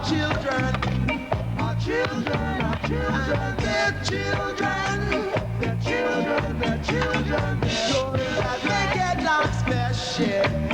children, our children, our children, and their children, their children, their children, so that they get lost their share.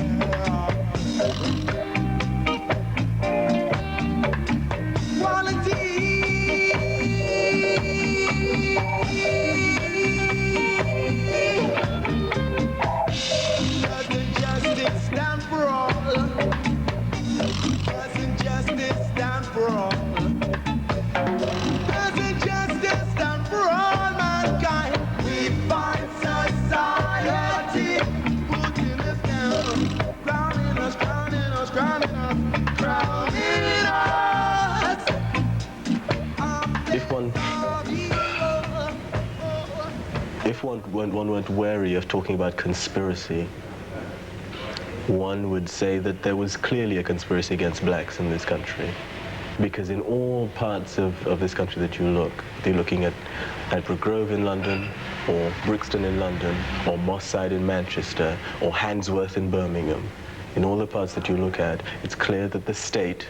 If one weren't wary of talking about conspiracy, one would say that there was clearly a conspiracy against blacks in this country. Because in all parts of this country that you look, you're looking at Brook Grove in London, or Brixton in London, or Moss Side in Manchester, or Handsworth in Birmingham. In all the parts that you look at, it's clear that the state,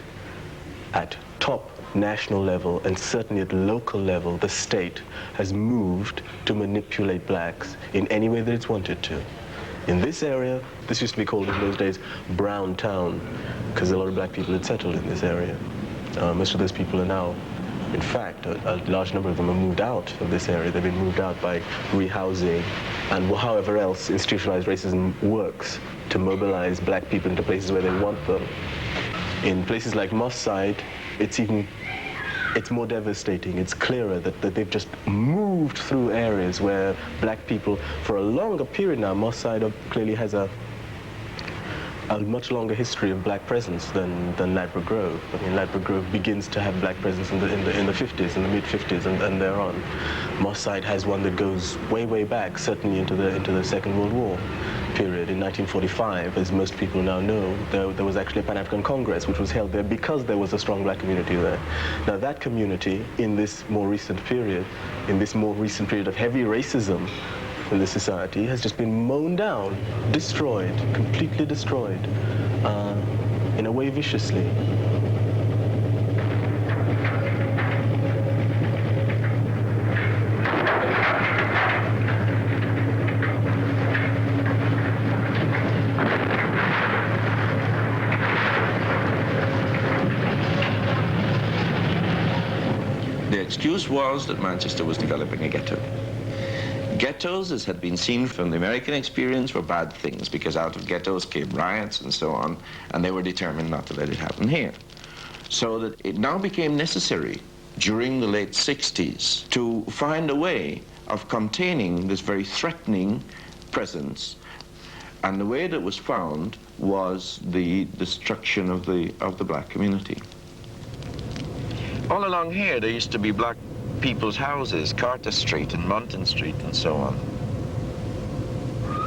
at top national level and certainly at local level, the state has moved to manipulate blacks in any way that it's wanted to. In this area, this used to be called in those days Brown Town, because a lot of black people had settled in this area. Most of those people are now, in fact, a large number of them have moved out of this area. They've been moved out by rehousing and however else institutionalized racism works to mobilize black people into places where they want them. In places like Moss Side, it's more devastating. It's clearer that they've just moved through areas where black people, for a longer period now, Moss Side clearly has a much longer history of black presence than Ladbroke Grove. I mean, Ladbroke Grove begins to have black presence in the 50s, in the mid-50s, and thereon. Moss Side has one that goes way, way back, certainly into the Second World War period. In 1945, as most people now know, there was actually a Pan-African Congress which was held there because there was a strong black community there. Now that community, in this more recent period of heavy racism in this society, has just been mown down, destroyed, completely destroyed, in a way viciously. The excuse was that Manchester was developing a ghetto. Ghettos, as had been seen from the American experience, were bad things because out of ghettos came riots and so on, and they were determined not to let it happen here. So that it now became necessary during the late 60s to find a way of containing this very threatening presence, and the way that was found was the destruction of the black community. All along here there used to be black people's houses, Carter Street and Monton Street and so on.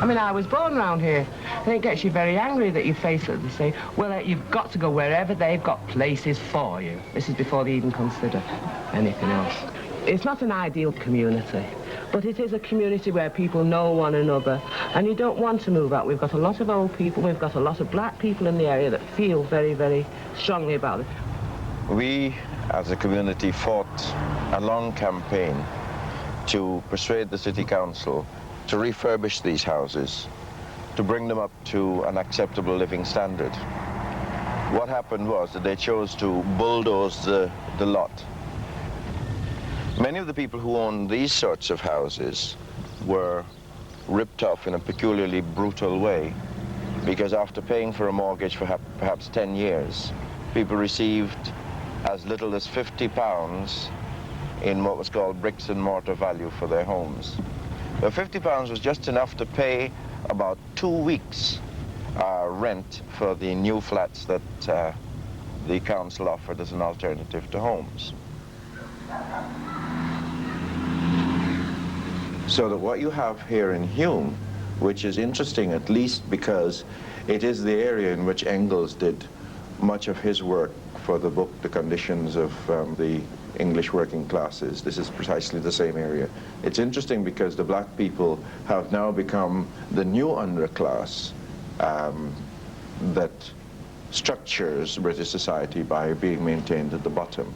I mean, I was born around here, and it gets you very angry that you face it and say, well, you've got to go wherever they've got places for you. This is before they even consider anything else. It's not an ideal community, but it is a community where people know one another, and you don't want to move out. We've got a lot of old people, we've got a lot of black people in the area that feel very, very strongly about it. We, as a community, fought a long campaign to persuade the city council to refurbish these houses, to bring them up to an acceptable living standard. What happened was that they chose to bulldoze the lot. Many of the people who owned these sorts of houses were ripped off in a peculiarly brutal way, because after paying for a mortgage for perhaps 10 years, people received as little as £50 in what was called bricks and mortar value for their homes. The £50 was just enough to pay about 2 weeks rent for the new flats that the council offered as an alternative to homes. So that what you have here in Hume, which is interesting at least because it is the area in which Engels did much of his work for the book The Conditions of the English Working Classes. This is precisely the same area. It's interesting because the black people have now become the new underclass that structures British society by being maintained at the bottom.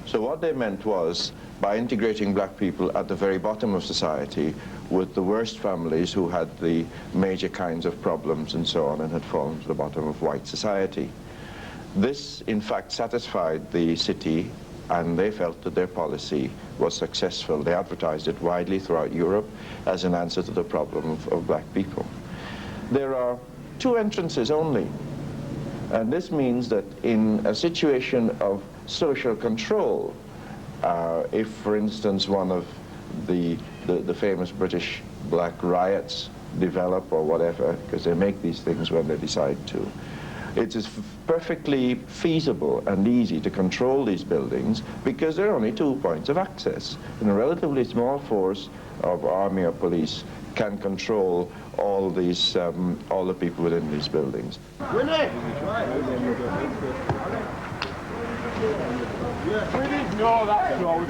So what they meant was, by integrating black people at the very bottom of society with the worst families who had the major kinds of problems and so on and had fallen to the bottom of white society. This, in fact, satisfied the city, and they felt that their policy was successful. They advertised it widely throughout Europe as an answer to the problem of black people. There are 2 entrances only, and this means that in a situation of social control, if, for instance, one of the famous British black riots develop or whatever, because they make these things when they decide to, it is perfectly feasible and easy to control these buildings because there are only 2 points of access. And a relatively small force of army or police can control all these, all the people within these buildings. No, that's wrong.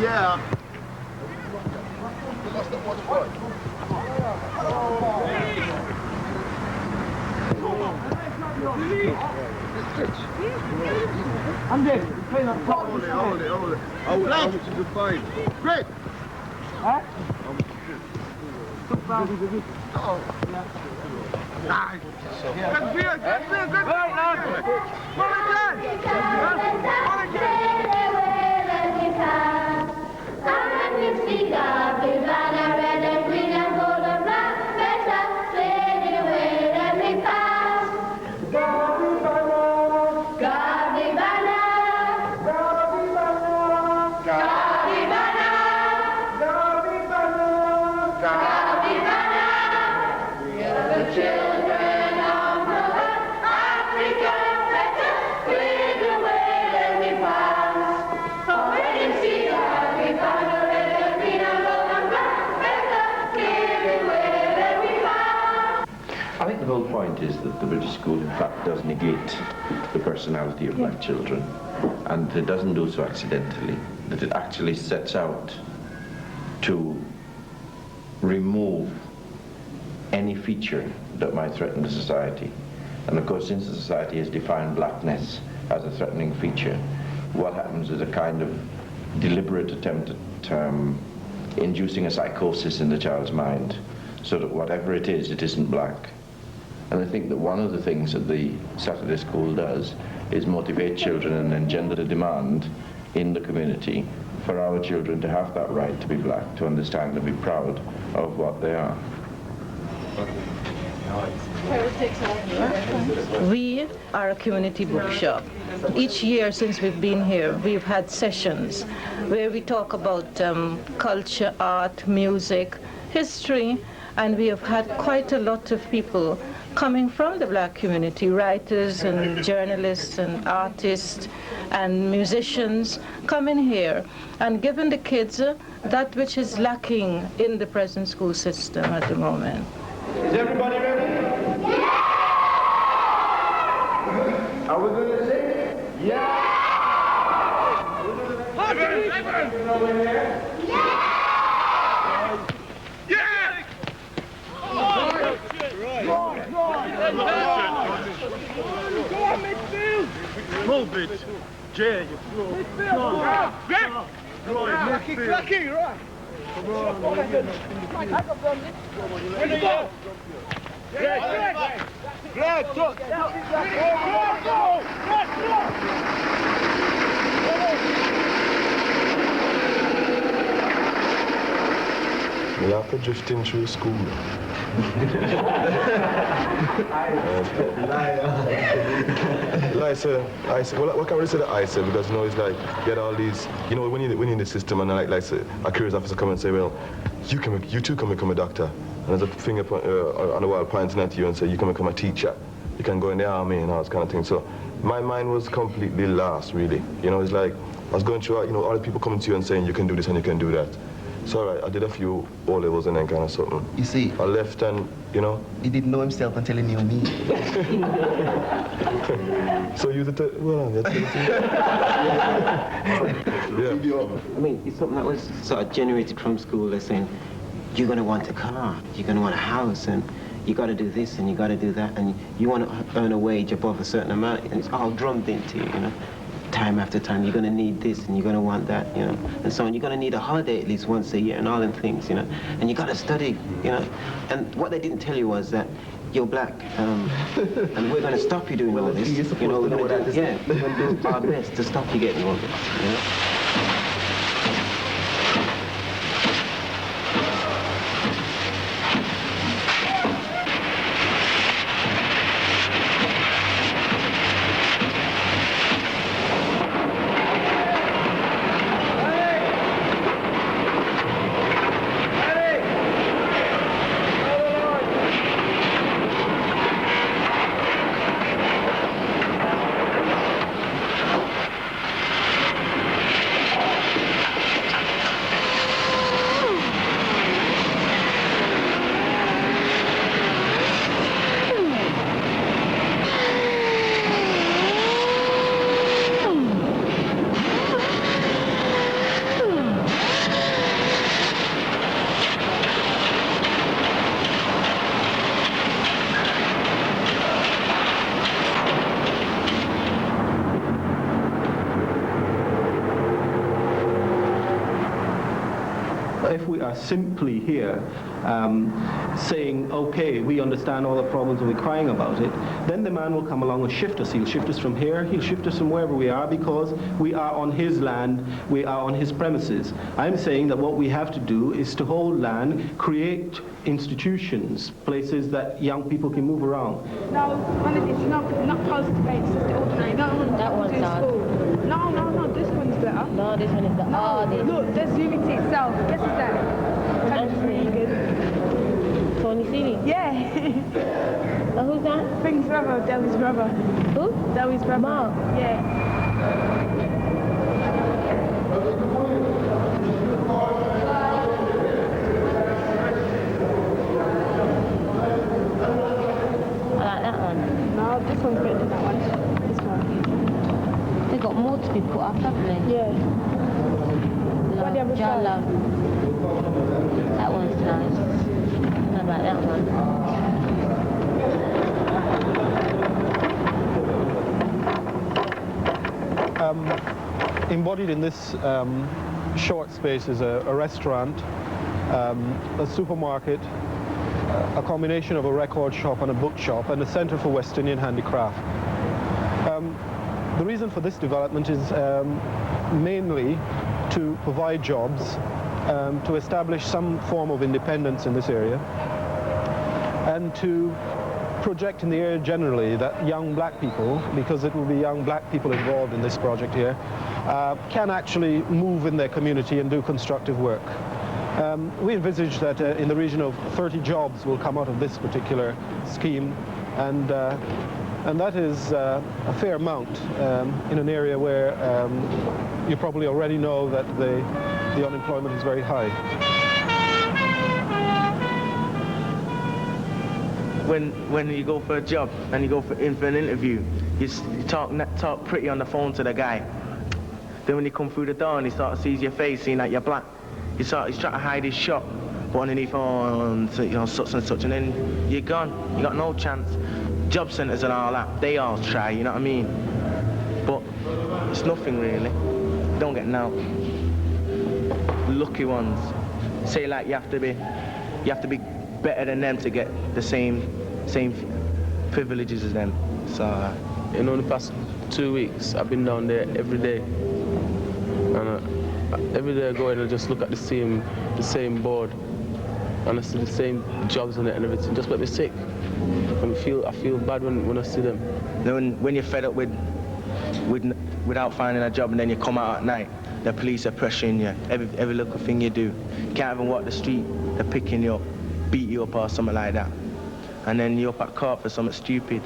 Yeah. I'm dead. Hold it. How much is the fine? Great. Huh? Oh, yeah. Nice. Good beer. Right, lad. I think the whole point is that the British school, in fact, does negate the personality of black children, and it doesn't do so accidentally, that it actually sets out to remove any feature that might threaten the society. And of course, since the society has defined blackness as a threatening feature, what happens is a kind of deliberate attempt at inducing a psychosis in the child's mind, so that whatever it isn't black. And I think that one of the things that the Saturday school does is motivate children and engender the demand in the community for our children to have that right to be black, to understand and be proud of what they are. We are a community bookshop. Each year since we've been here, we've had sessions where we talk about culture, art, music, history, and we have had quite a lot of people coming from the black community, writers and journalists and artists and musicians coming here and giving the kids that which is lacking in the present school system at the moment. Is everybody ready? Yeah! Are we going to sing? Yeah! Move it. Jay, Cracky, right. Come on. Greg, go. We have to drift in through school. I say, well, what can we say that I say? Because, you know, it's like, get all these, you know, when you're in the system and like say, a curious officer come and say, well, you too can become a doctor. And there's a finger on the wall pointing at you and say, you can become a teacher. You can go in the army and all this kind of thing. So my mind was completely lost, really. You know, it's like, I was going through, you know, all the people coming to you and saying, you can do this and you can do that. So I did a few O-levels and then kind of something. You see, I left and, you know. He didn't know himself until he knew me. So you did well, that's it. Yeah. I mean, it's something that was sort of generated from school. They're saying, you're going to want a car, you're going to want a house, and you got to do this and you got to do that, and you want to earn a wage above a certain amount, and it's all drummed into you, you know. Time after time, you're going to need this and you're going to want that, you know, and so on. You're going to need a holiday at least once a year and all them things, you know, and you got to study, you know. And what they didn't tell you was that you're black, and we're going to stop you doing all this, you know. We're going to do our best to stop you getting all this, you know. If we are simply here saying, okay, we understand all the problems and we're crying about it, then the man will come along and shift us. He'll shift us from here, he'll shift us from wherever we are, because we are on his land, we are on his premises. I'm saying that what we have to do is to hold land, create institutions, places that young people can move around. No, one of these, not post-debate, it's just the ordinary. No, that one's hard. No, this one's better. No, this one is the hardest. Look, there's Unity itself. Guess who's that? That's really good. Tony Seeley? Yeah. Who's that? Thing's brother, Delhi's brother. Who? Delhi's brother. Mark? Yeah. This one's better than that one. This one. They got more to be put up, haven't they? Yeah. What the other side? That one's nice. How about that one? Embodied in this short space is a restaurant, a supermarket, a combination of a record shop and a bookshop, and a center for West Indian handicraft. The reason for this development is mainly to provide jobs, to establish some form of independence in this area, and to project in the area generally that young black people, because it will be young black people involved in this project here, can actually move in their community and do constructive work. We envisage that in the region of 30 jobs will come out of this particular scheme, and that is a fair amount in an area where you probably already know that the unemployment is very high. When you go for a job and you go in for an interview, you talk pretty on the phone to the guy. Then when you come through the door and he sort of sees your face, seeing that you're black, he's trying to hide his shop, but underneath on such and such, and then you're gone. You got no chance. Job centres and all that, they all try, you know what I mean? But it's nothing really. Don't get now. Lucky ones. Say like you have to be better than them to get the same privileges as them. So in the past 2 weeks, I've been down there every day, and every day I go in and just look at the same board, and I see the same jobs on it and everything. Just make me sick. I feel bad when I see them. Then when you're fed up without finding a job, and then you come out at night, the police are pressuring you. Every little thing you do, you can't even walk the street. They're picking you up, beat you up or something like that, and then you're up at court for something stupid.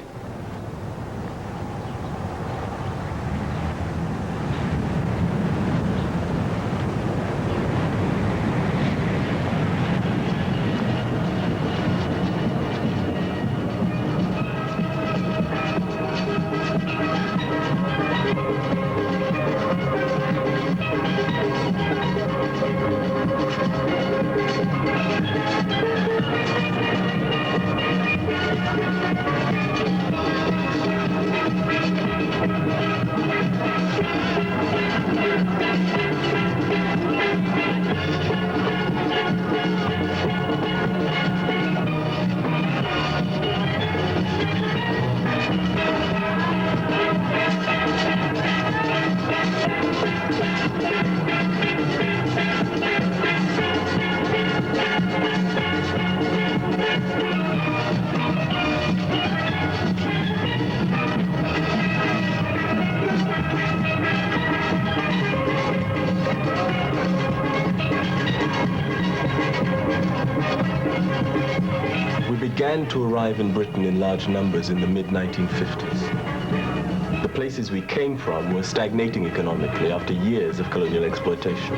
We began to arrive in Britain in large numbers in the mid-1950s. The places we came from were stagnating economically after years of colonial exploitation.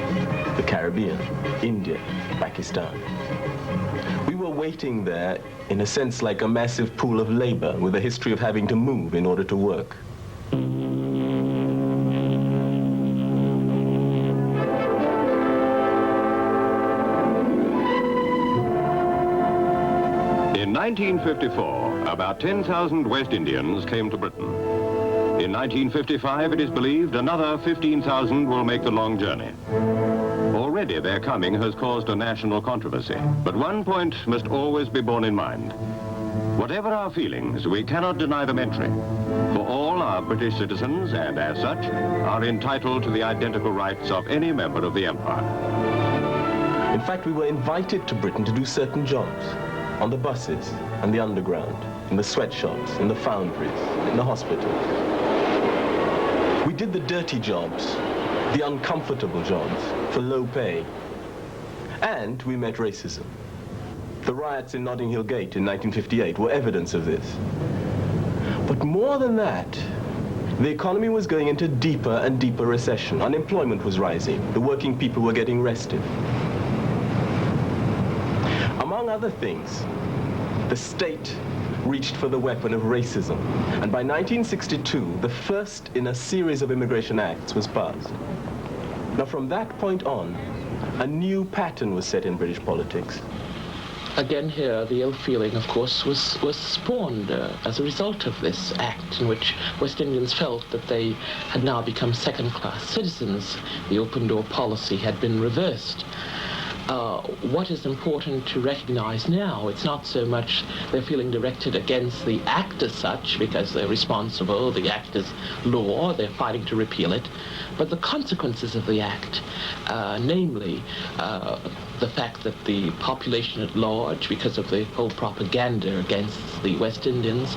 The Caribbean, India, Pakistan. We were waiting there, in a sense, like a massive pool of labor with a history of having to move in order to work. In 1954, about 10,000 West Indians came to Britain. In 1955, it is believed, another 15,000 will make the long journey. Already their coming has caused a national controversy. But one point must always be borne in mind. Whatever our feelings, we cannot deny them entry. For all are British citizens and, as such, are entitled to the identical rights of any member of the empire. In fact, we were invited to Britain to do certain jobs. On the buses and the underground, in the sweatshops, in the foundries, in the hospitals. We did the dirty jobs, the uncomfortable jobs, for low pay. And we met racism. The riots in Notting Hill Gate in 1958 were evidence of this. But more than that, the economy was going into deeper and deeper recession. Unemployment was rising. The working people were getting restive. Among other things, the state reached for the weapon of racism. And by 1962, the first in a series of immigration acts was passed. Now, from that point on, a new pattern was set in British politics. Again here, the ill feeling, of course, was spawned as a result of this act in which West Indians felt that they had now become second-class citizens. The open-door policy had been reversed. What is important to recognize now, it's not so much their feeling directed against the act as such, because they're responsible, the act is law, they're fighting to repeal it, but the consequences of the act, namely the fact that the population at large, because of the whole propaganda against the West Indians,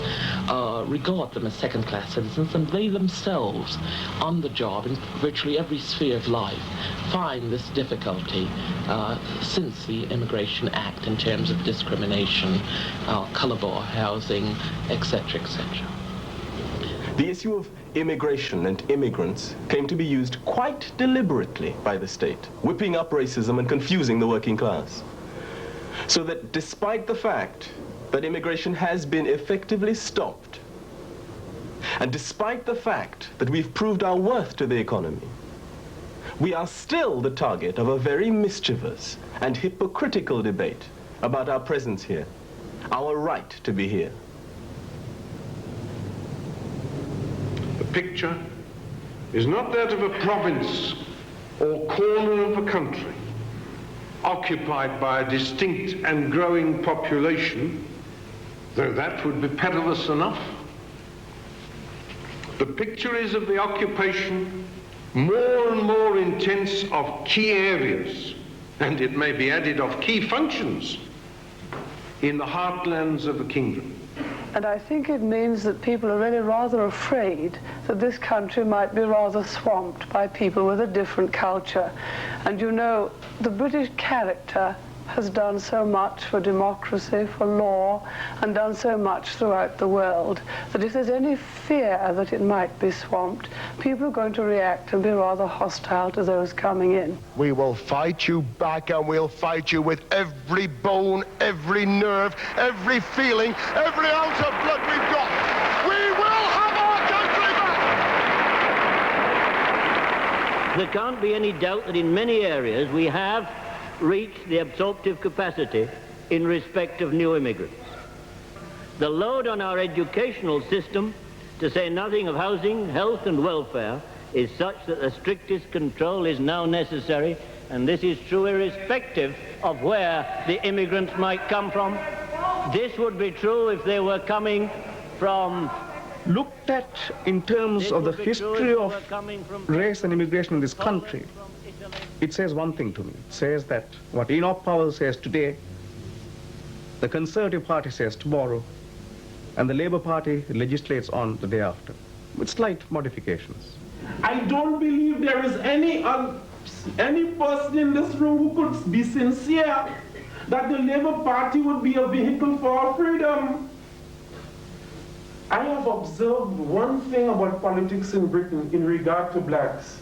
regard them as second-class citizens, and they themselves, on the job, in virtually every sphere of life, find this difficulty since the Immigration Act in terms of discrimination, color bar housing, etc., etc. The issue of immigration and immigrants came to be used quite deliberately by the state, whipping up racism and confusing the working class. So that despite the fact that immigration has been effectively stopped, and despite the fact that we've proved our worth to the economy, we are still the target of a very mischievous and hypocritical debate about our presence here, our right to be here. The picture is not that of a province or corner of a country occupied by a distinct and growing population, though that would be perilous enough. The picture is of the occupation more and more intense of key areas, and it may be added of key functions, in the heartlands of the kingdom. And I think it means that people are really rather afraid that this country might be rather swamped by people with a different culture. And you know, the British character has done so much for democracy, for law, and done so much throughout the world, that if there's any fear that it might be swamped, people are going to react and be rather hostile to those coming in. We will fight you back, and we'll fight you with every bone, every nerve, every feeling, every ounce of blood we've got. We will have our country back! There can't be any doubt that in many areas we have reach the absorptive capacity in respect of new immigrants. The load on our educational system, to say nothing of housing, health and welfare, is such that the strictest control is now necessary, and this is true irrespective of where the immigrants might come from. This would be true if they were coming from... Looked at in terms of the history of race and immigration in this country, it says one thing to me. It says that what Enoch Powell says today, the Conservative Party says tomorrow, and the Labour Party legislates on the day after, with slight modifications. I don't believe there is any person in this room who could be sincere that the Labour Party would be a vehicle for our freedom. I have observed one thing about politics in Britain in regard to blacks.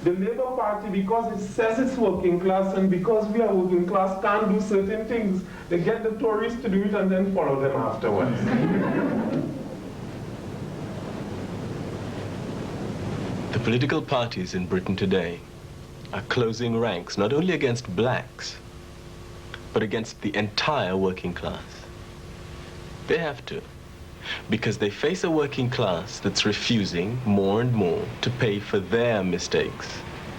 The Labour Party, because it says it's working class and because we are working class, can't do certain things. They get the Tories to do it and then follow them afterwards. The political parties in Britain today are closing ranks not only against blacks, but against the entire working class. They have to, because they face a working class that's refusing more and more to pay for their mistakes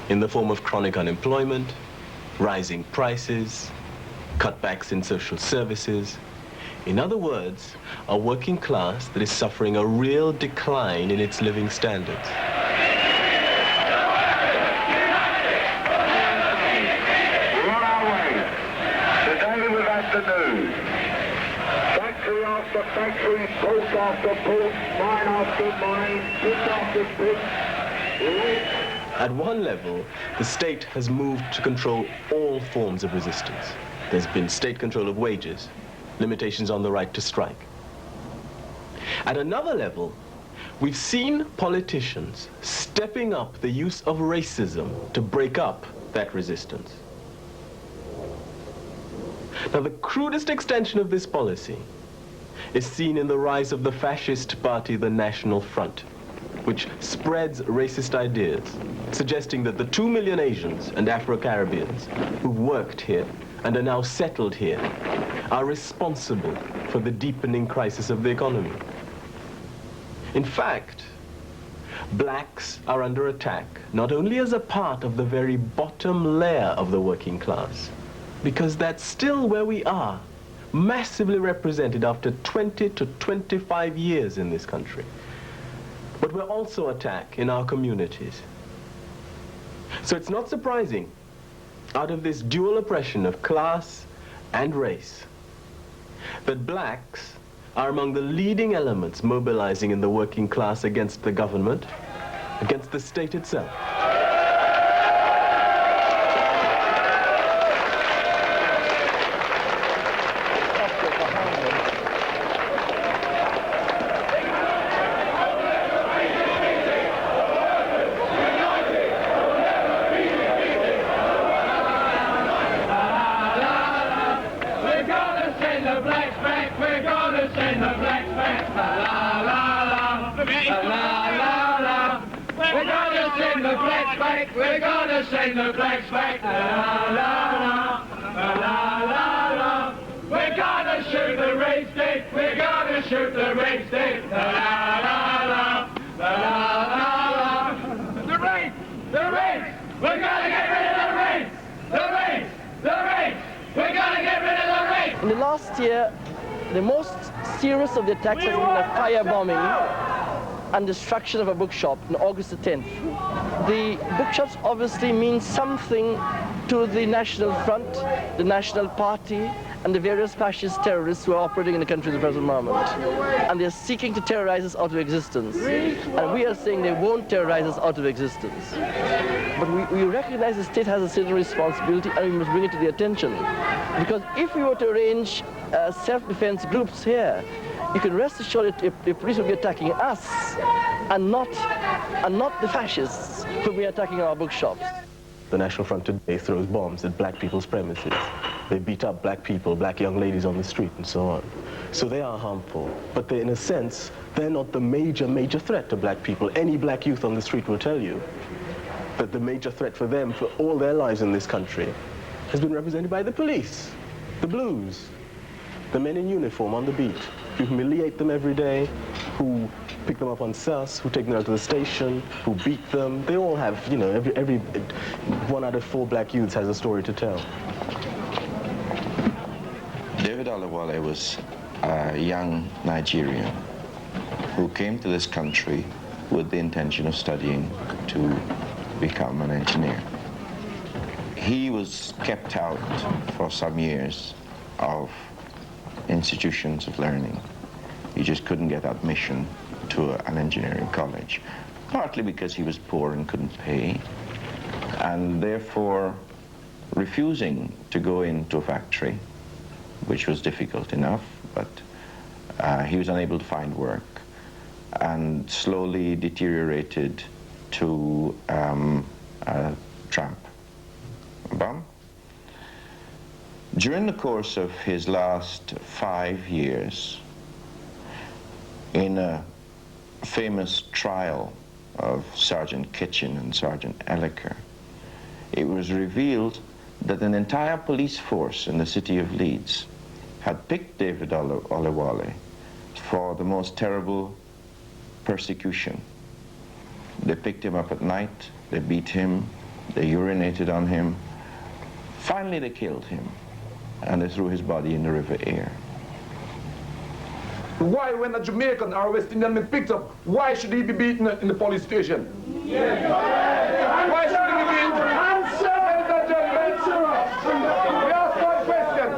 in the form of chronic unemployment, rising prices, cutbacks in social services. In other words, a working class that is suffering a real decline in its living standards. Afternoon. Factory after factory, post after post, mine after mine, pit after pit. At one level, the state has moved to control all forms of resistance. There's been state control of wages, limitations on the right to strike. At another level, we've seen politicians stepping up the use of racism to break up that resistance. Now, the crudest extension of this policy is seen in the rise of the fascist party, the National Front, which spreads racist ideas, suggesting that the 2 million Asians and Afro-Caribbeans who've worked here and are now settled here are responsible for the deepening crisis of the economy. In fact, blacks are under attack, not only as a part of the very bottom layer of the working class, because that's still where we are, massively represented after 20 to 25 years in this country. But we're also attacked in our communities. So it's not surprising, out of this dual oppression of class and race, that blacks are among the leading elements mobilizing in the working class against the government, against the state itself. We're gonna send the blacks back. La la la, la la la. We're gonna shoot the race state. We're gonna shoot the race state. La la la, la la la. The race, the race. We're gonna get rid of the race. The race, the race. We're gonna get rid of the race. In the last year, the most serious of the attacks has been a firebombing and destruction of a bookshop on August the 10th. The bookshops obviously mean something to the National Front, the National Party, and the various fascist terrorists who are operating in the country at the present moment. And they're seeking to terrorize us out of existence. And we are saying they won't terrorize us out of existence. But we recognize the state has a certain responsibility and we must bring it to the attention. Because if we were to arrange self-defense groups here, you can rest assured that the police will be attacking us and not the fascists who will be attacking our bookshops. The National Front today throws bombs at black people's premises. They beat up black people, black young ladies on the street and so on. So they are harmful, but in a sense, they're not the major threat to black people. Any black youth on the street will tell you that the major threat for them for all their lives in this country has been represented by the police, the blues, the men in uniform on the beat, who humiliate them every day, who pick them up on sus, who take them out to the station, who beat them. They all have, you know, every 1 out of 4 black youths has a story to tell. David Olawale was a young Nigerian who came to this country with the intention of studying to become an engineer. He was kept out for some years of institutions of learning. He just couldn't get admission to an engineering college, partly because he was poor and couldn't pay, and therefore refusing to go into a factory, which was difficult enough, but he was unable to find work, and slowly deteriorated to a tramp bum. During the course of his last 5 years, in a famous trial of Sergeant Kitchen and Sergeant Elliker, it was revealed that an entire police force in the city of Leeds had picked David Olewale for the most terrible persecution. They picked him up at night, they beat him, they urinated on him. Finally they killed him, and they threw his body in the River Aire. Why, when a Jamaican or a West Indian is picked up, why should he be beaten in the police station? Yes. Why should he be beaten? Answer! Ladies and gentlemen, we ask one question.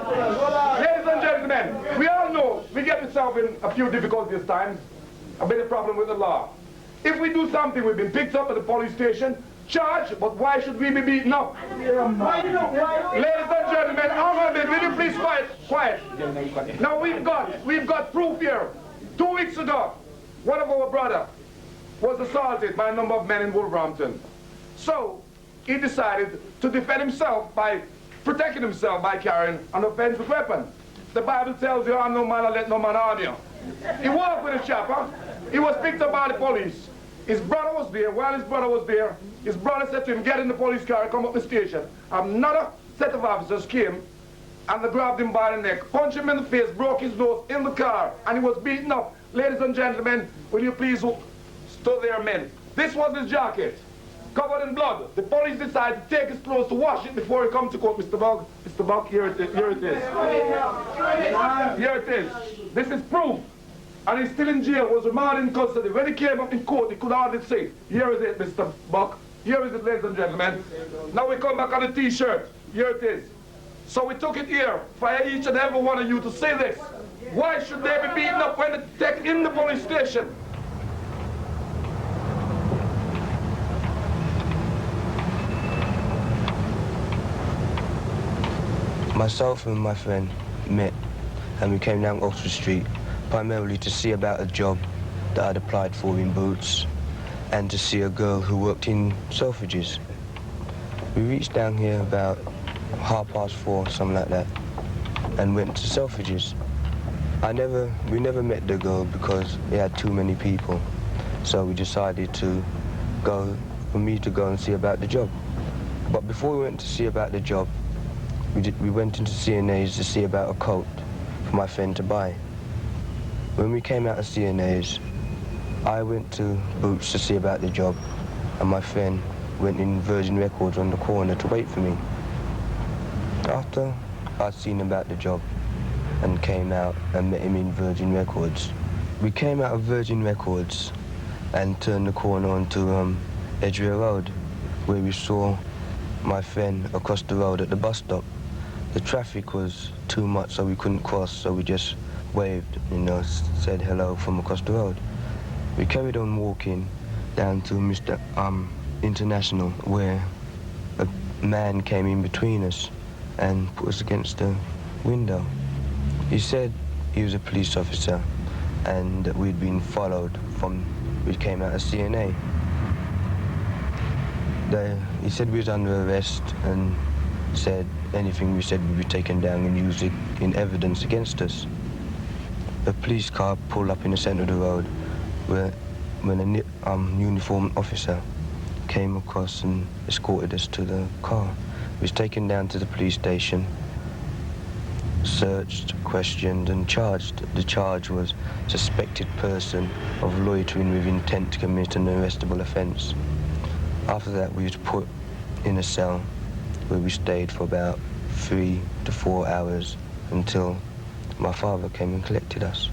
Ladies and gentlemen, we all know we get ourselves in a few difficulties times, a bit of problem with the law. If we do something, we've been picked up at the police station, charged, but why should we be beaten up? Ladies and gentlemen, hang on a bit, will you please quiet? Now we've got proof here. 2 weeks ago, one of our brothers was assaulted by a number of men in Wolverhampton. So he decided to defend himself by protecting himself by carrying an offensive weapon. The Bible tells you, harm no man or let no man harm you. He walked with a chopper. He was picked up by the police. His brother was there. While his brother was there, his brother said to him, get in the police car and come up the station. Another set of officers came and they grabbed him by the neck, punched him in the face, broke his nose in the car, and he was beaten up. Ladies and gentlemen, will you please stood there, men? This was his jacket, covered in blood. The police decided to take his clothes to wash it before he comes to court. Mr. Buck, here it is. Here it is. Here it is. This is proof. And he's still in jail, was remanded in custody. When he came up in court, he could hardly say, here is it, Mr. Buck. Here is it, ladies and gentlemen. Now we come back on the T-shirt. Here it is. So we took it here for each and every one of you to say this. Why should they be beaten up when they take in the police station? Myself and my friend met, and we came down Oxford Street primarily to see about a job that I'd applied for in Boots and to see a girl who worked in Selfridges. We reached down here about 4:30, something like that, and went to Selfridges. We never met the girl because it had too many people, so we decided for me to go and see about the job. But before we went to see about the job, we went into C&A's to see about a coat for my friend to buy. When we came out of C&A's, I went to Boots to see about the job, and my friend went in Virgin Records on the corner to wait for me. After I'd seen about the job and came out and met him in Virgin Records, we came out of Virgin Records and turned the corner onto Edgware Road, where we saw my friend across the road at the bus stop. The traffic was too much, so we couldn't cross, so we just waved, said hello from across the road. We carried on walking down to Mr. International, where a man came in between us and put us against the window. He said he was a police officer and that we'd been followed we came out of C&A. He said we was under arrest and said anything we said would be taken down and used in evidence against us. A police car pulled up in the centre of the road when a uniformed officer came across and escorted us to the car. We was taken down to the police station, searched, questioned and charged. The charge was suspected person of loitering with intent to commit an arrestable offence. After that we was put in a cell where we stayed for about 3 to 4 hours until my father came and collected us.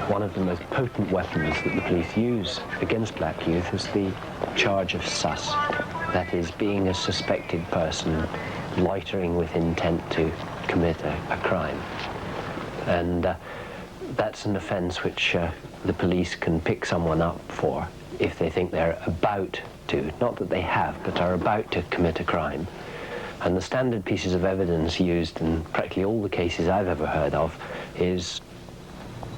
One of the most potent weapons that the police use against black youth is the charge of sus. That is, being a suspected person loitering with intent to commit a crime. And that's an offence which the police can pick someone up for if they think they're about to, not that they have, but are about to commit a crime. And the standard pieces of evidence used in practically all the cases I've ever heard of is,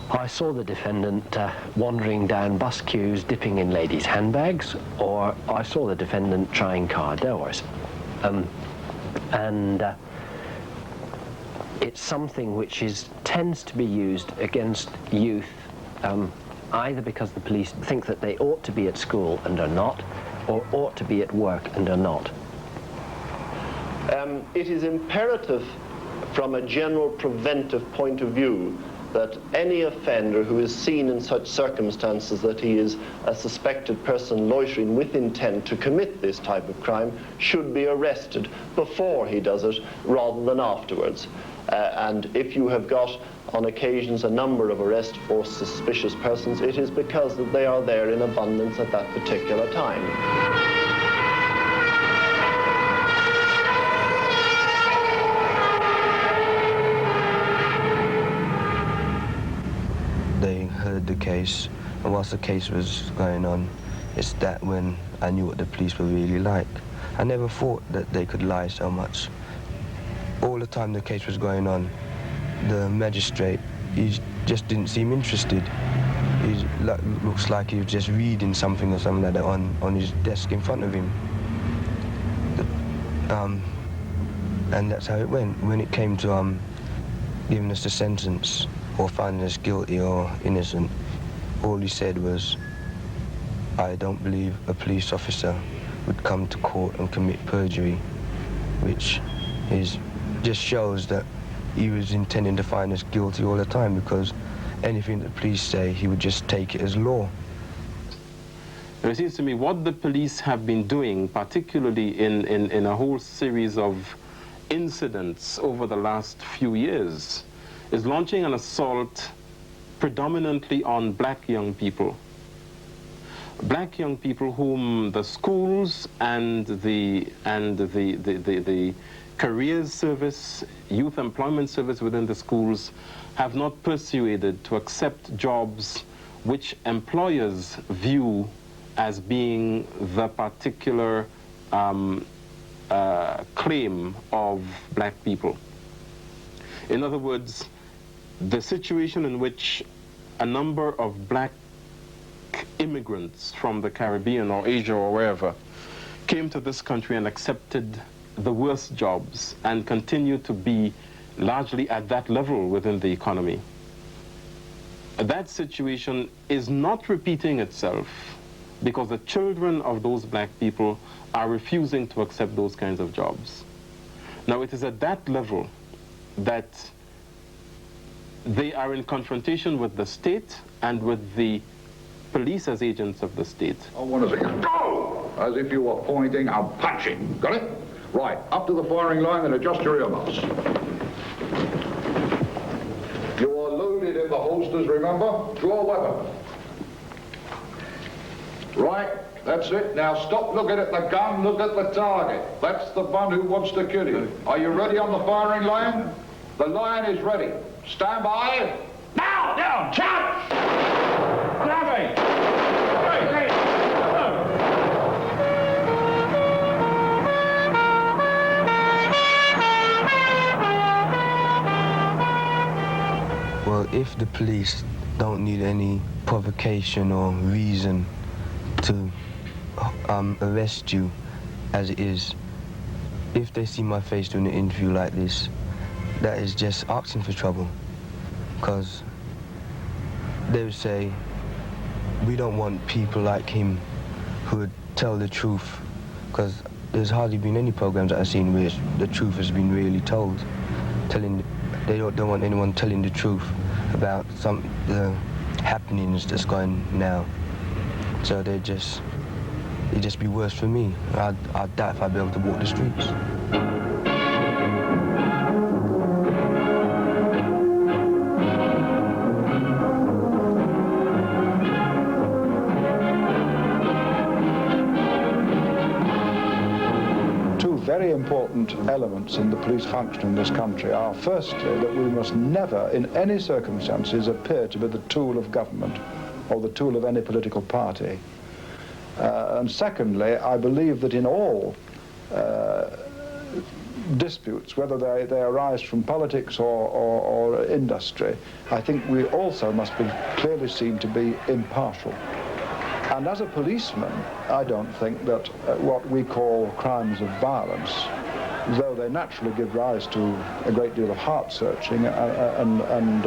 I saw the defendant wandering down bus queues dipping in ladies' handbags, or I saw the defendant trying car doors. It's something which tends to be used against youth, either because the police think that they ought to be at school and are not, or ought to be at work and are not. It is imperative from a general preventive point of view that any offender who is seen in such circumstances that he is a suspected person loitering with intent to commit this type of crime should be arrested before he does it rather than afterwards. And if you have got on occasions a number of arrests for suspicious persons, it is because that they are there in abundance at that particular time. They heard the case, and whilst the case was going on, it's that when I knew what the police were really like. I never thought that they could lie so much. All the time the case was going on, the magistrate, he just didn't seem interested. He looks like he was just reading something or something like that on his desk in front of him. And that's how it went. When it came to giving us the sentence, or finding us guilty or innocent, all he said was, I don't believe a police officer would come to court and commit perjury, which just shows that he was intending to find us guilty all the time, because anything the police say, he would just take it as law. It seems to me what the police have been doing, particularly in a whole series of incidents over the last few years, is launching an assault predominantly on black young people. Black young people whom the schools and the careers service, youth employment service within the schools have not persuaded to accept jobs which employers view as being the particular claim of black people. In other words, the situation in which a number of black immigrants from the Caribbean or Asia or wherever came to this country and accepted the worst jobs and continue to be largely at that level within the economy. That situation is not repeating itself because the children of those black people are refusing to accept those kinds of jobs. Now, it is at that level that they are in confrontation with the state and with the police as agents of the state. I want to see you go! As if you were pointing and punching. Got it? Right, up to the firing line and adjust your earmuffs. You are loaded in the holsters, remember? Draw weapon. Right, that's it. Now stop looking at the gun, look at the target. That's the one who wants to kill you. Are you ready on the firing line? The line is ready. Stand by. Now, down, charge! Grab me! Well, if the police don't need any provocation or reason to arrest you as it is, if they see my face doing an interview like this, that is just asking for trouble. Because they would say, we don't want people like him who would tell the truth, because there's hardly been any programs that I've seen where the truth has been really told. They don't want anyone telling the truth about the happenings that's going now. So it'd just be worse for me. I'd die if I'd be able to walk the streets. very important elements in the police function in this country are, firstly, that we must never, in any circumstances, appear to be the tool of government or the tool of any political party. And secondly, I believe that in all disputes, whether they arise from politics or industry, I think we also must be clearly seen to be impartial. And as a policeman, I don't think that what we call crimes of violence, though they naturally give rise to a great deal of heart-searching and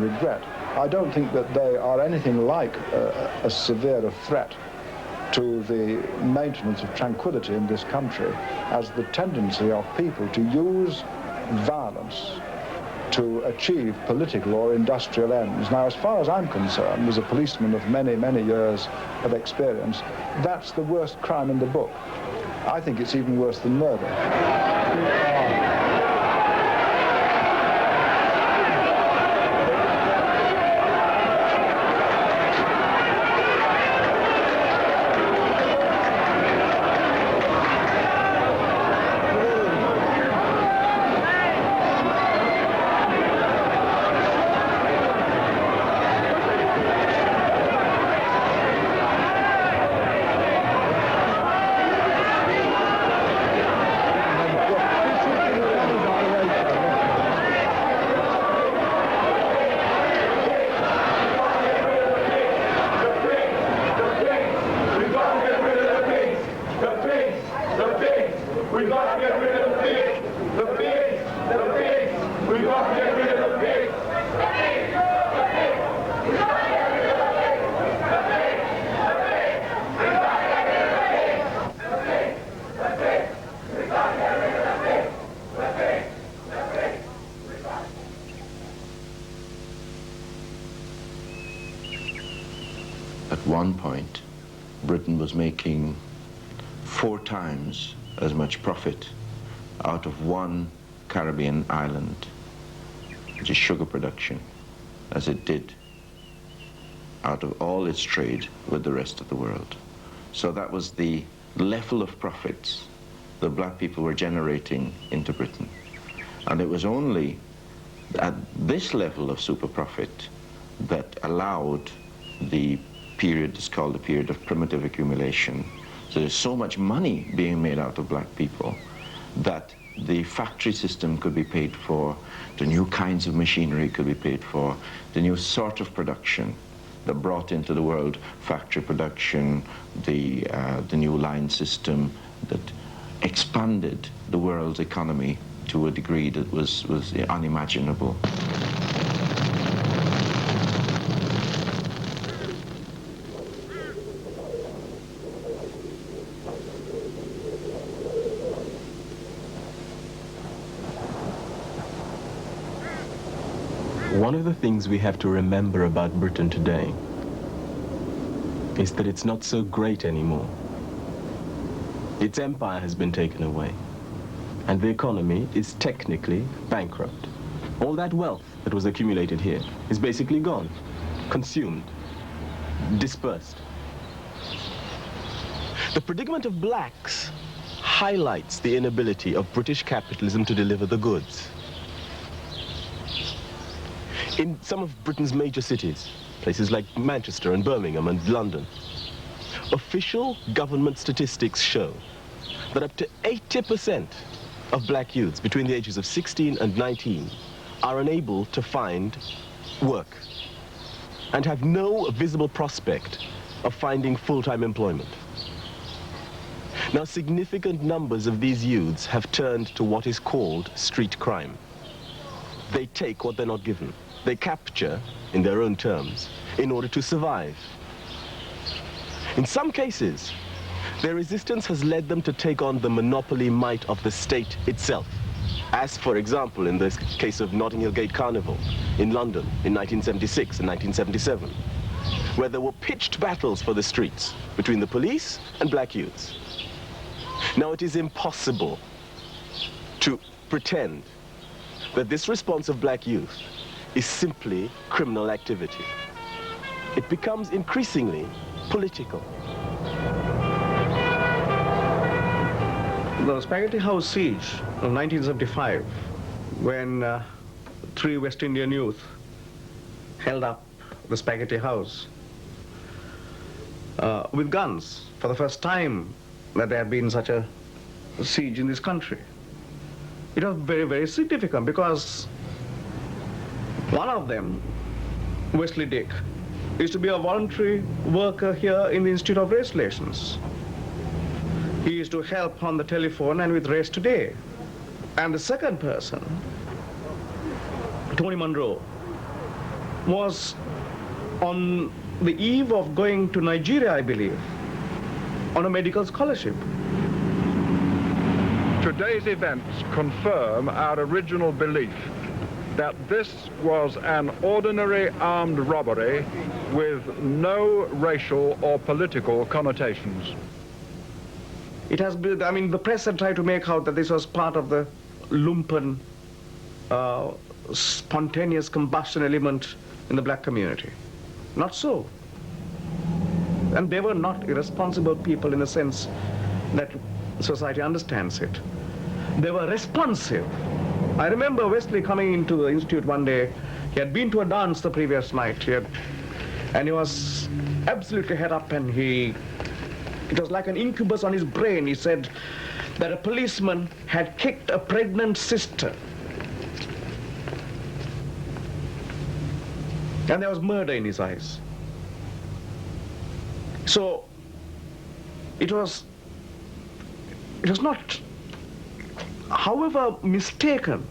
regret, I don't think that they are anything like as severe a threat to the maintenance of tranquility in this country as the tendency of people to use violence to achieve political or industrial ends. Now, as far as I'm concerned, as a policeman of many, many years of experience, that's the worst crime in the book. I think it's even worse than murder. At one point, Britain was making 4 times as much profit out of one Caribbean island, which is sugar production, as it did out of all its trade with the rest of the world. So that was the level of profits the black people were generating into Britain. And it was only at this level of super profit that allowed the period is called the period of primitive accumulation. So there's so much money being made out of black people that the factory system could be paid for, the new kinds of machinery could be paid for, the new sort of production that brought into the world factory production, the new line system that expanded the world's economy to a degree that was unimaginable. One of the things we have to remember about Britain today is that it's not so great anymore. Its empire has been taken away, and the economy is technically bankrupt. All that wealth that was accumulated here is basically gone, consumed, dispersed. The predicament of blacks highlights the inability of British capitalism to deliver the goods. In some of Britain's major cities, places like Manchester and Birmingham and London, official government statistics show that up to 80% of black youths between the ages of 16 and 19 are unable to find work and have no visible prospect of finding full-time employment. Now, significant numbers of these youths have turned to what is called street crime. They take what they're not given. They capture, in their own terms, in order to survive. In some cases, their resistance has led them to take on the monopoly might of the state itself, as, for example, in the case of Notting Hill Gate Carnival in London in 1976 and 1977, where there were pitched battles for the streets between the police and black youths. Now, it is impossible to pretend that this response of black youth is simply criminal activity. It becomes increasingly political. the Spaghetti House siege of 1975, when 3 West Indian youth held up the Spaghetti House with guns for the first time that there had been such a siege in this country. It was very, very significant because one of them, Wesley Dick, used to be a voluntary worker here in the Institute of Race Relations. He used to help on the telephone and with Race Today. And the second person, Tony Monroe, was on the eve of going to Nigeria, I believe, on a medical scholarship. Today's events confirm our original belief that this was an ordinary armed robbery with no racial or political connotations. It has been, I mean, the press had tried to make out that this was part of the lumpen, spontaneous combustion element in the black community. Not so. And they were not irresponsible people in the sense that society understands it. They were responsive. I remember Wesley coming into the institute one day. He had been to a dance the previous night, and he was absolutely head up, and it was like an incubus on his brain. He said that a policeman had kicked a pregnant sister. And there was murder in his eyes. So it was not, however mistaken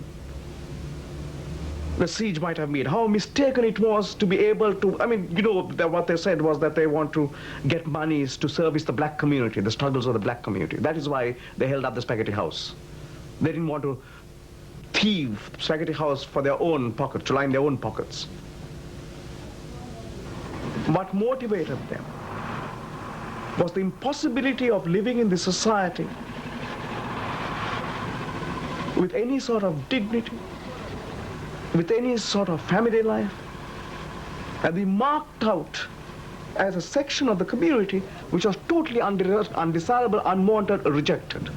the siege might have been, how mistaken it was to be able to, I mean, you know, what they said was that they want to get monies to service the black community, the struggles of the black community. That is why they held up the Spaghetti House. They didn't want to thieve the Spaghetti House for their own pockets, to line their own pockets. What motivated them was the impossibility of living in this society with any sort of dignity, with any sort of family life, and be marked out as a section of the community which was totally undesirable, unwanted, rejected.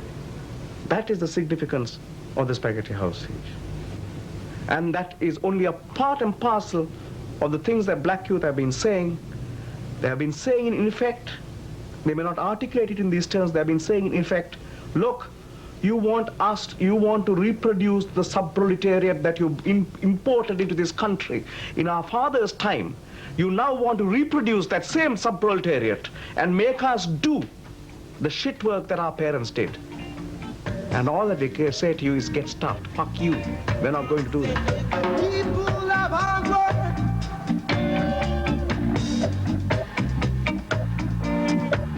That is the significance of the Spaghetti House siege. And that is only a part and parcel of the things that black youth have been saying. They have been saying in effect, they may not articulate it in these terms, they have been saying in effect, look, you want to reproduce the sub-proletariat that you imported into this country in our father's time. You now want to reproduce that same sub-proletariat and make us do the shit work that our parents did. And all that they can say to you is get stuffed. Fuck you. We're not going to do that. People love hard work.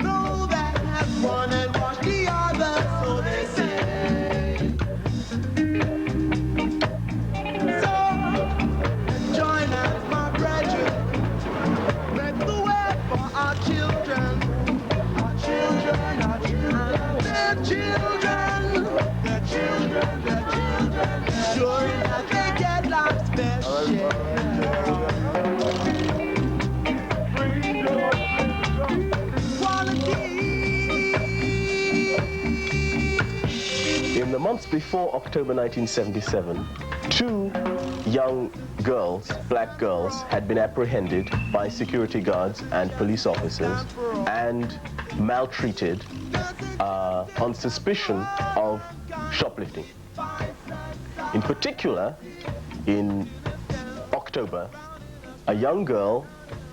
Know that one and watch the other, so they say. So join us, my brethren. Let the way for our children. Our children, our children, their children, their children, their children. Sure enough, they get lost their share. In the months before October 1977, 2 young girls, black girls, had been apprehended by security guards and police officers and maltreated on suspicion of shoplifting. In particular, in October, a young girl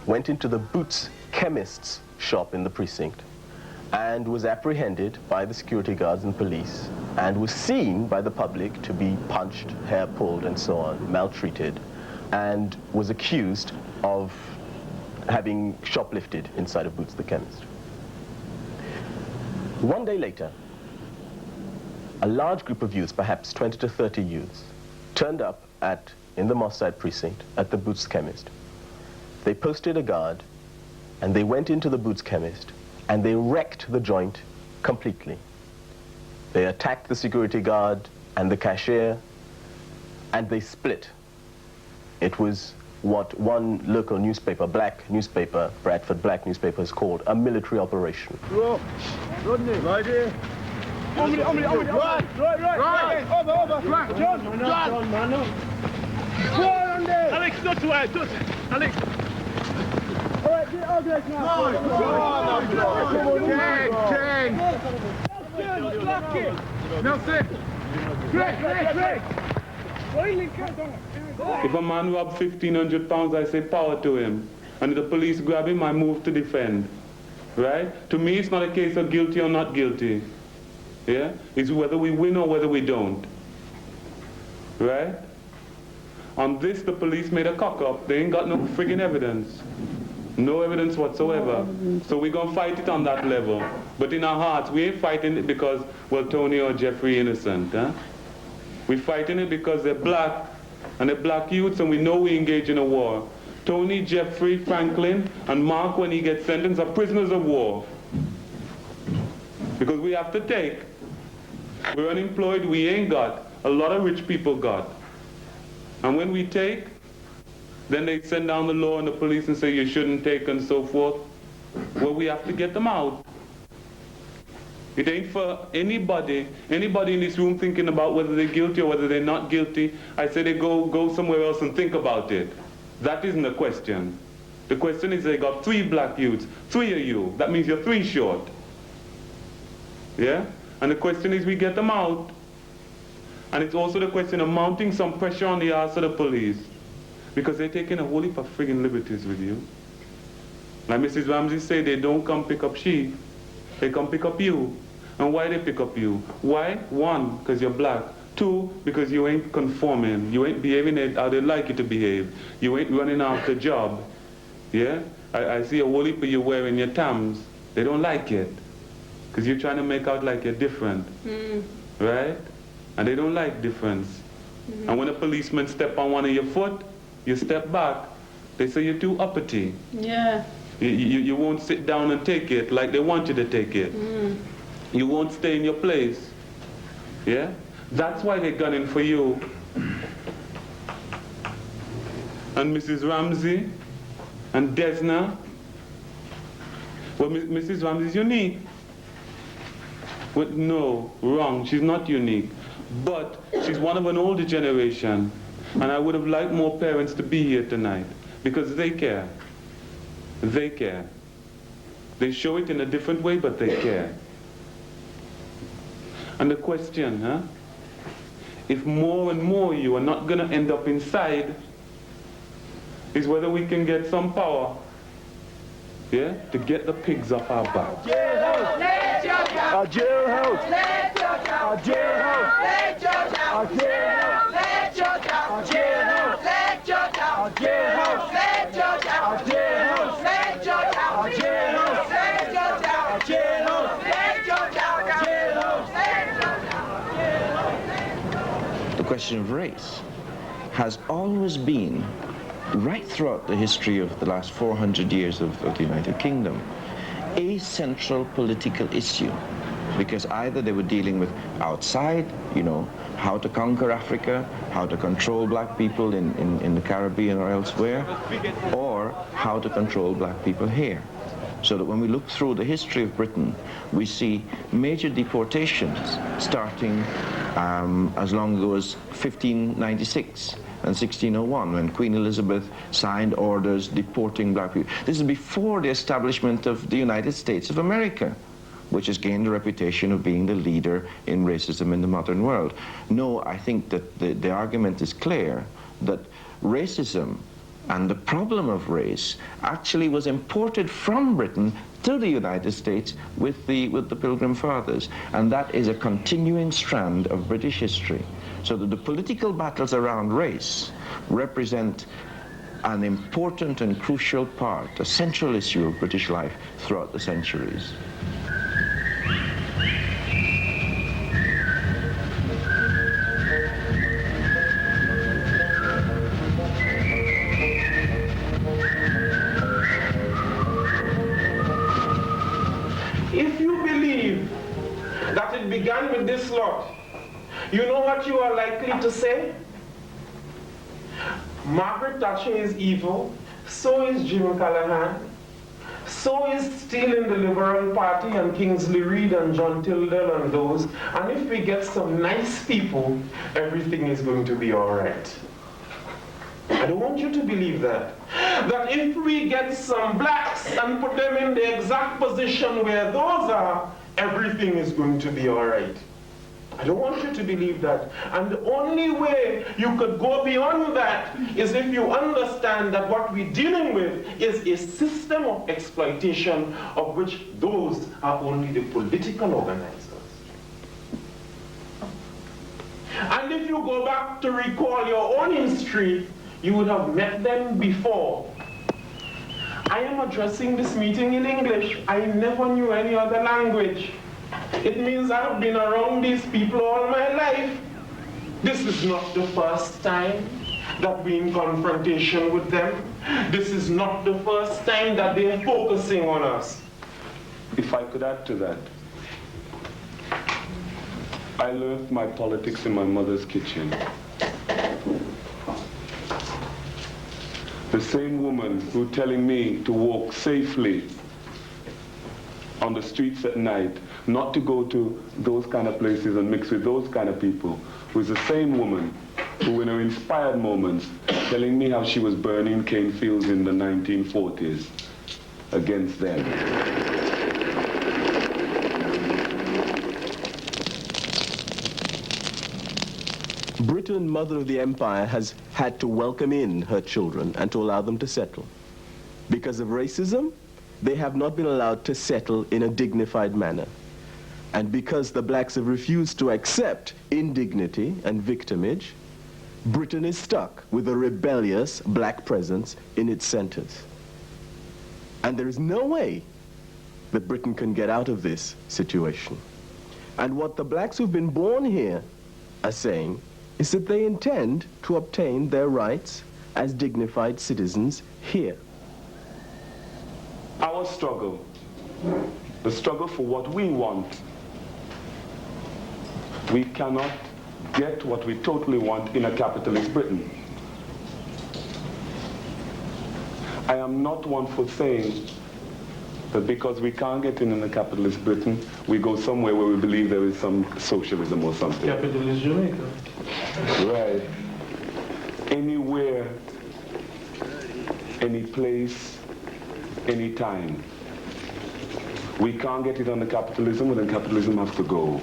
went into the Boots chemist's shop in the precinct and was apprehended by the security guards and police and was seen by the public to be punched, hair pulled, and so on, maltreated, and was accused of having shoplifted inside of Boots the chemist. One day later, a large group of youths, perhaps 20 to 30 youths, turned up in the Moss Side precinct at the Boots chemist. They posted a guard, and they went into the Boots chemist, and they wrecked the joint completely. They attacked the security guard and the cashier, and they split. It was what one local newspaper, black newspaper, Bradford Black newspaper, is called a military operation. Right here. Right. Over. John. Go on there. Alex, touch wide. Alex. All right, get organized now. King. Nelson. Greg. If a man robs 1,500 pounds, I say power to him. And if the police grab him, I move to defend. Right? To me, it's not a case of guilty or not guilty. Yeah? It's whether we win or whether we don't. Right? On this, the police made a cock-up. They ain't got no friggin' evidence. No evidence whatsoever. So we're going to fight it on that level. But in our hearts, we ain't fighting it because, well, Tony or Jeffrey innocent. Huh? We're fighting it because they're black, and they're black youths, and we know we engage in a war. Tony, Jeffrey, Franklin, and Mark, when he gets sentenced, are prisoners of war. Because we have to take. We're unemployed, we ain't got. A lot of rich people got. And when we take, then they send down the law and the police and say you shouldn't take and so forth. Well, we have to get them out. It ain't for anybody in this room thinking about whether they're guilty or whether they're not guilty. I say they go somewhere else and think about it. That isn't the question. The question is they got 3 black youths, 3 of you. That means you're 3 short. Yeah? And the question is we get them out. And it's also the question of mounting some pressure on the arse of the police. Because they're taking a whole heap of friggin' liberties with you. Like Mrs. Ramsey said, they don't come pick up she. They come pick up you. And why they pick up you? Why? 1, because you're black. 2, because you ain't conforming. You ain't behaving how they like you to behave. You ain't running after job. Yeah? I see a whole heap of you wearing your Tams. They don't like it. Because you're trying to make out like you're different. Right? And they don't like difference. And when a policeman step on one of your foot, you step back. They say you're too uppity. Yeah. You won't sit down and take it like they want you to take it. You won't stay in your place. Yeah? That's why they're gunning for you. And Mrs. Ramsey and Desna. Well, Mrs. Ramsey's unique. Well, no, wrong. She's not unique. But she's one of an older generation. And I would have liked more parents to be here tonight. Because they care. They care. They show it in a different way, but they care. And the question, if more and more you are not going to end up inside, is whether we can get some power, yeah, to get the pigs off our back. Our jailhouse! Our jailhouse! Our jailhouse! Our jailhouse! Our jailhouse! Our jailhouse! Our jailhouse! The question of race has always been, right throughout the history of the last 400 years of the United Kingdom, a central political issue. Because either they were dealing with outside, how to conquer Africa, how to control black people in the Caribbean or elsewhere, or how to control black people here. So that when we look through the history of Britain, we see major deportations starting as long ago as 1596 and 1601, when Queen Elizabeth signed orders deporting black people. This is before the establishment of the United States of America, which has gained a reputation of being the leader in racism in the modern world. No, I think that the argument is clear that racism and the problem of race actually was imported from Britain to the United States with the Pilgrim Fathers. And that is a continuing strand of British history. So that the political battles around race represent an important and crucial part, a central issue of British life throughout the centuries. If you believe that it began with this lot, you know what you are likely to say? Margaret Thatcher is evil, so is Jim Callaghan, So is still in the Liberal Party and Kingsley Reid and John Tildell and those. And if we get some nice people, everything is going to be all right. I don't want you to believe that. That if we get some blacks and put them in the exact position where those are, everything is going to be all right. I don't want you to believe that. And the only way you could go beyond that is if you understand that what we're dealing with is a system of exploitation of which those are only the political organizers. And if you go back to recall your own history, you would have met them before. I am addressing this meeting in English. I never knew any other language. It means I've been around these people all my life. This is not the first time that we're in confrontation with them. This is not the first time that they're focusing on us. If I could add to that, I learned my politics in my mother's kitchen. The same woman who telling me to walk safely on the streets at night, not to go to those kind of places and mix with those kind of people, was the same woman who in her inspired moments telling me how she was burning cane fields in the 1940s against them. Britain, mother of the empire, has had to welcome in her children and to allow them to settle. Because of racism, they have not been allowed to settle in a dignified manner. And because the blacks have refused to accept indignity and victimage, Britain is stuck with a rebellious black presence in its centers. And there is no way that Britain can get out of this situation. And what the blacks who've been born here are saying is that they intend to obtain their rights as dignified citizens here. Our struggle, the struggle for what we want, we cannot get what we totally want in a capitalist Britain. I am not one for saying that because we can't get in a capitalist Britain, we go somewhere where we believe there is some socialism or something. Capitalist Jamaica. Right. Anywhere, any place, any time. We can't get it under capitalism, well then capitalism has to go.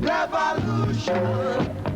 Revolution.